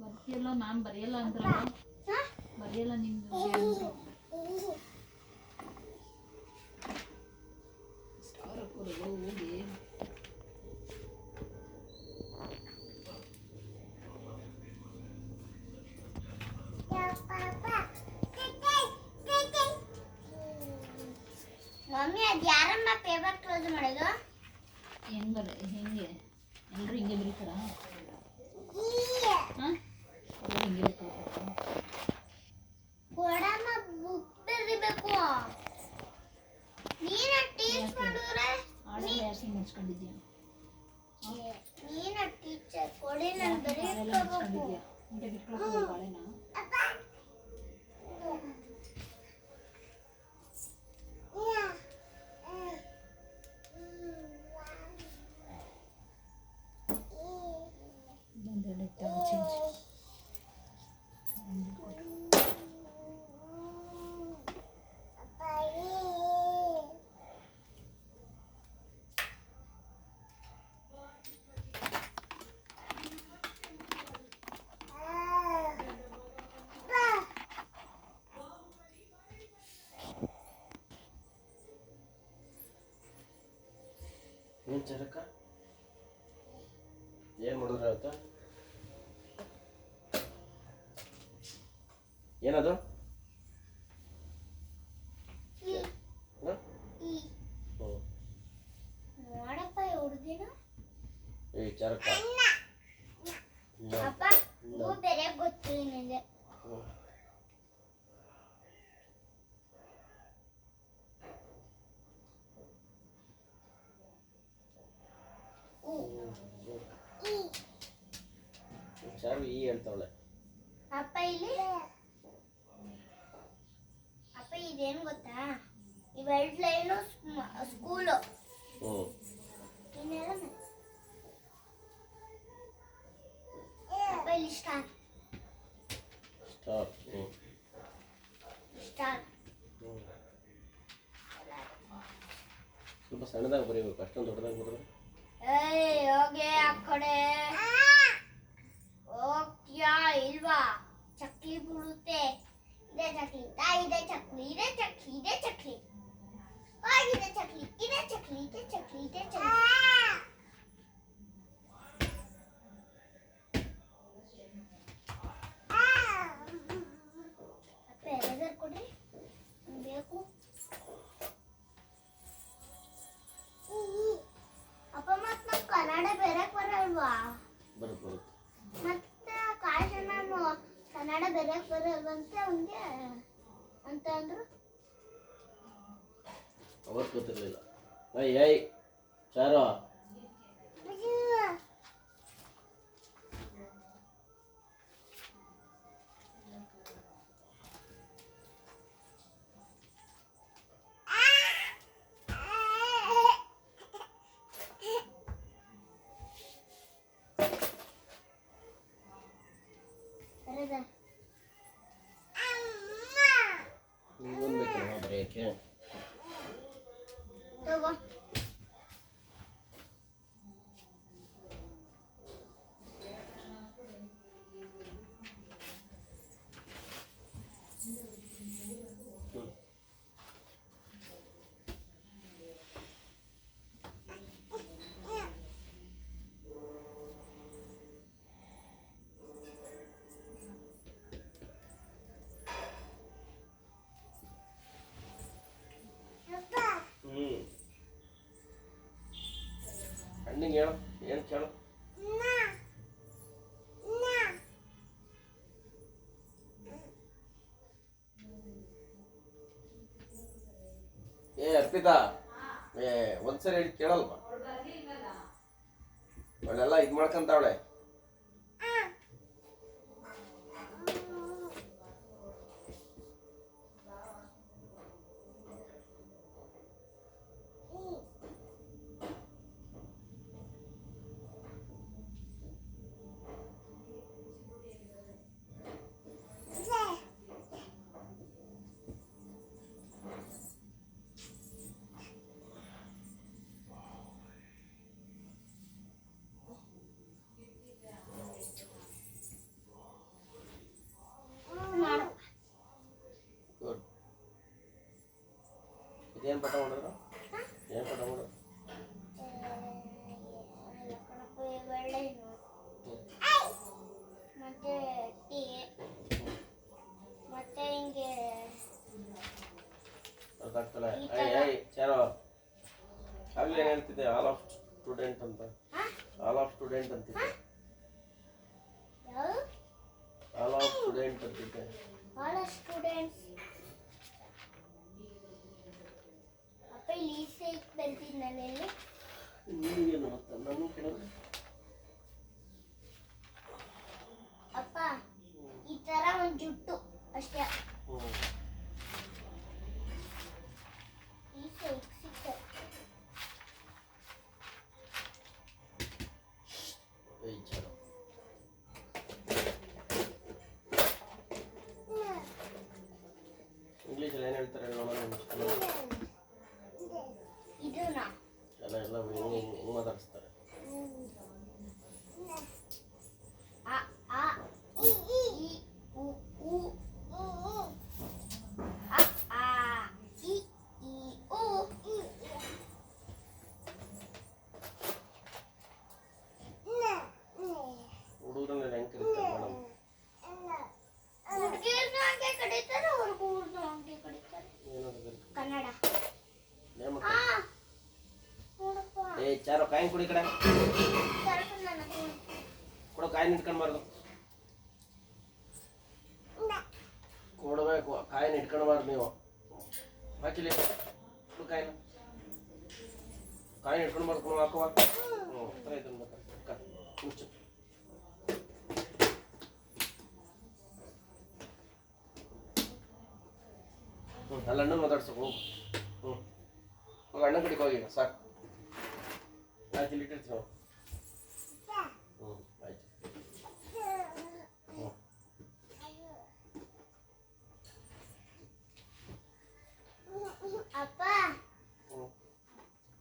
ಬರ್ತಿಯಲ್ಲ, ma'am ಬರೆಯಲ್ಲ ಅಂದ್ರಲ್ಲ, ಬರೆಯಲ್ಲ ನಿಮ್ದು ಅಂದ್ರು. ಸ್ಟಾರ್ ಹಾಕೋದು ಹೋಗಿ. ಮಮ್ಮಿ ಅದು ಯಾರಮ್ಮ ಪೇಪರ್ ಕ್ಲೋಸ್ ಮಾಡೋದು? ಹೆಂಗೆ ಎಲ್ಲರೂ ಹಿಂಗೆ ಬರೀತಾರಾ? ಹಾಂ, ಹಿಂಗೆ ಕೊಡಮ್ಮ, ಬುಕ್ ಬರೀಬೇಕು. ನೀನ ಟೀಚ್ ಮಾಡಿದ್ರೆ ಆಡಲ್ಲ ಯಾಕೆ ಮುಚ್ಕೊಂಡಿದ್ಯಾ? ನೀನ ಟೀಚರ್ ಕೊಡಿ, ನಾನು ಬರೀಬೇಕು. ಹಿಂಗೆ ಬಿಟ್ಕೊಳ್ಬೇಕು ಬಾಳೆನ. ಏನು ಚರಕ ಏನು ಮಾಡಿದ್ರೆ ಆಯ್ತಾ? ಏನದು? ನೋಡಪ್ಪ ಹುಡುಗಿನ. ಏ ಚರಕ ಅಪ್ಪ ಹೂ ಬೇರೆ ಗೊತ್ತು ನಿನಗೆ. ಚಾರು ಈ ಹೇಳ್ತಾವಳೆ. ಅಪ್ಪ ಇಲ್ಲಿ ಅಪ್ಪ ಇದೇನು ಗೊತ್ತಾ, ಇವೆರಡು ಲೈನು ಸ್ಕೂಲು. ಅಪ್ಪ ಇಲ್ಲಿ ಸ್ಟಾರ್ ಸ್ಟಾರ್ ಸ್ಟಾರ್. ಸ್ವಲ್ಪ ಸಣ್ಣದಾಗಿ ಬರೀಬೇಕು, ಅಷ್ಟೊಂದು ದೊಡ್ಡದಾಗಿ ಬರೋದು. ಏಯ್ ಹೋಗಿ ಆ ಕಡೆ ಹೋಗ್ತೀಯಾ ಇಲ್ವಾ? ಚಕ್ಲಿ ಬೀಳುತ್ತೆ. ಇದೇ ಚಕ್ಲಿ, ಇದೇ ಚಕ್ಲಿ, ಇದೇ ಚಕ್ಲಿ, ಇದೇ ಚಕ್ಲಿ, ಇದೇ ಚಕ್ಲಿ, ಇದೇ ಚಕ್ಲಿ, ಇದೇ ಚಕ್ಲಿ, ಇದೇ ಚಕ್ಲಿ. ಅಪ್ಪ ಎರೆದರ್ ಕೊಡ್ರಿ, ಬೇಕು. ಅಪ್ಪ ಮತ್ ನಮ್ ಕನ್ನಡ ಬೇರೆಕ್ ಬರಲ್ವಾ? ಬರುತ್ತೆ. ಮತ್ತೆ ಕಾಶ ನಾನು ಕನ್ನಡ ಬೇರೆಕ್ ಬರಲ್ವಂತೆ ಅವನಿಗೆ ಅಂತ ಅಂದ್ರು. ಅವತ್ತು ಗೊತ್ತಿರಲಿಲ್ಲ. ಏಯ್ ಚಾರು ನೀವೊಂದು ಬೇಕಲ್ಲ ಬರೆಯೋಕ್ಕೆ. ತಗೋ. ಅಣ್ಣಂಗೆ ಹೇಳು, ಏನು ಕೇಳು. ಏ ಅರ್ಪಿತಾ, ಒಂದ್ಸರಿ ಹೇಳಿ ಕೇಳಲ್ವಾ? ಅವಳೆಲ್ಲ ಇದು ಮಾಡ್ಕೊಂತಾವಳೆ. ಇದೇನು ಪಾಠ ಮಾಡಿದ್ರು? ಏನು ಪಾಠ ಮಾಡಿದ್ರು? ಒಳ್ಳೆಯದು ಮತ್ತೆ ಟೀ ಮತ್ತೆ ಹಿಂಗೆ ಗೊತ್ತಾಗ್ತಲ್ಲ. ಚಾರೋ ಆಗಲೇ ಏನು ಹೇಳ್ತಿದ್ದೆ? ಆಲ್ ಆಫ್ ಸ್ಟೂಡೆಂಟ್ ಅಂತ. ಆಲ್ ಆಫ್ ಸ್ಟೂಡೆಂಟ್ ಅಂತಿದ್ದೆ. ಆಲ್ ಆಫ್ ಸ್ಟೂಡೆಂಟ್ ಅಂತಿದ್ದೆ. ಆಲ್ ಆಫ್ ಸ್ಟೂಡೆಂಟ್ಸ್ ಅಪ್ಪ ಇಲ್ಲಿ ಈಸೆ ಬರ್ತೀನಿ ನಾನೆಲ್ಲಿ ನೀನು ಮತ್ತೆ ನಾನು ಕೇಳಿದ್ರೆ ಅಪ್ಪ ಈ ತರ ಒಂದು ಜುಟ್ಟು ಅಷ್ಟೇ ಈಸೆ ಸಿಕ್ತೆ ಚಾರೋ ಇಂಗ್ಲೀಷಲ್ಲಿ ಏನು ಹೇಳ್ತಾರೆ ನೋಡೋಣ. ಇದನ್ನ ಎಲ್ಲ ಹೆಂಗೆ ಮಾತಾಡಿಸ್ತಾರೆ? ಆ ಆ ಇ ಈ ಉ ಉ ಆ ಆ ಇ ಈ ಉ ಹುಡುಗರನ್ನ ಹೆಂಗೆ ಕರೀತಾರೆ ಮೇಡಮ್? ಹುಡುಗಿಯರ್ನ ಹಂಗೆ ಕರೀತಾರೆ ಹುಡುಗರನ್ನ ಹಂಗೆ ಕರೀತಾರೆ ಏನದು? ಕನ್ನಡ ಏನು ಆ ಮಾಡ್ತಾರೆ? ನೋಡಪ್ಪ ಚಾರೋ ಕಾಯಿನ್ ಕುಡಿ ಕಡೆ ಕರ್ಕೊಂಡು ನನ್ನ ಕೊಡು. ಕಾಯಿನ್ ಇಟ್ಕೊಂಡ್ಬಾರ್ದು. ಕೊಡಬೇಕು. ಕಾಯಿನ್ ಇಟ್ಕೊಂಡ್ಬಾರ್ದು ನೀವು. ಹಾಕಿಲಿ ಕೊಡು ಕಾಯಿನ. ಕಾಯಿನ್ ಇಟ್ಕೊಂಡ್ಬಾರ್ದು. ಕೊಡು ಹಾಕುವ. ಇದನ್ನು ಬೇಕಾದ್ರೆ ಮುಚ್ಚು. ಅಲ್ಲ ಅಣ್ಣ ಮಾತಾಡ್ಸು. ಹೋಗು ಹೋಗಿ ಅಣ್ಣ ಕಡೆಗೆ ಹೋಗಿ ಸಾಕು. ಆಯ್ತು ಇಲ್ಲಿ ಇಟ್ಟಿರ್ತೀವಿ ನಾವು. ಆಯ್ತು. ಅಪ್ಪ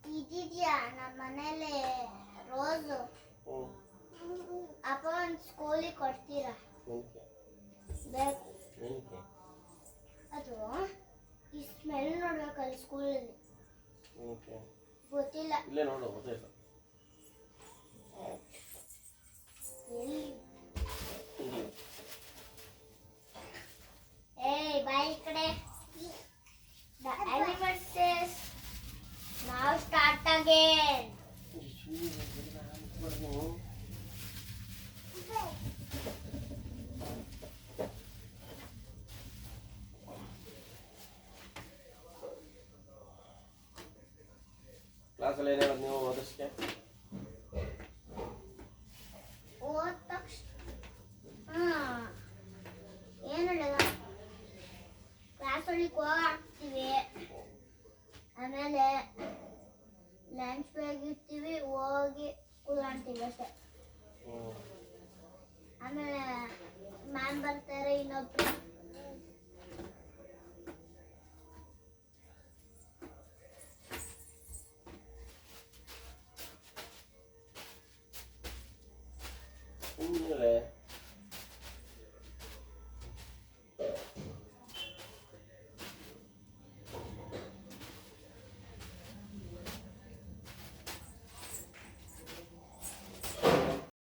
ಇದಿದ್ಯಾ ನಮ್ಮ ಮನೇಲಿ ರೋಸು ಅಪ್ಪ ಒಂದು ಸ್ಕೂಲಿಗೆ ಕೊಡ್ತೀರಾ? ಬೇಕು. ಅದು ಈ ಸ್ಮೆಲ್ ನೋಡ್ಬೇಕಲ್ಲಿ ಸ್ಕೂಲಲ್ಲಿ. ಗೊತ್ತಿಲ್ಲ ಇಲ್ಲೇ ನೋಡು. ಗೊತ್ತಿಲ್ಲ. ಎಲ್ಲಿ ಏಯ್ ಬಾಯ್ ಈ ಕಡೆ. The animal says now start again. ಕ್ಲಾಸಲ್ಲಿ ಏನೇ ನೀವು ಓದಿಸ್ಕೆ ಓದ್ ತಕ್ಷಣ ಏನು ಹೇಳೋದು? ಕ್ಲಾಸ್ ಒಳಗೆ ಹೋಗ್ತೀವಿ, ಆಮೇಲೆ ಲಂಚ್ ಬ್ರೇಕ್ ಇರ್ತೀವಿ, ಹೋಗಿ ಕೂತ್ಕೊಂತೀವಿ ಅಷ್ಟೇ. ಆಮೇಲೆ ಮ್ಯಾಮ್ ಬರ್ತಾರೆ ಇನ್ನೊಬ್ರು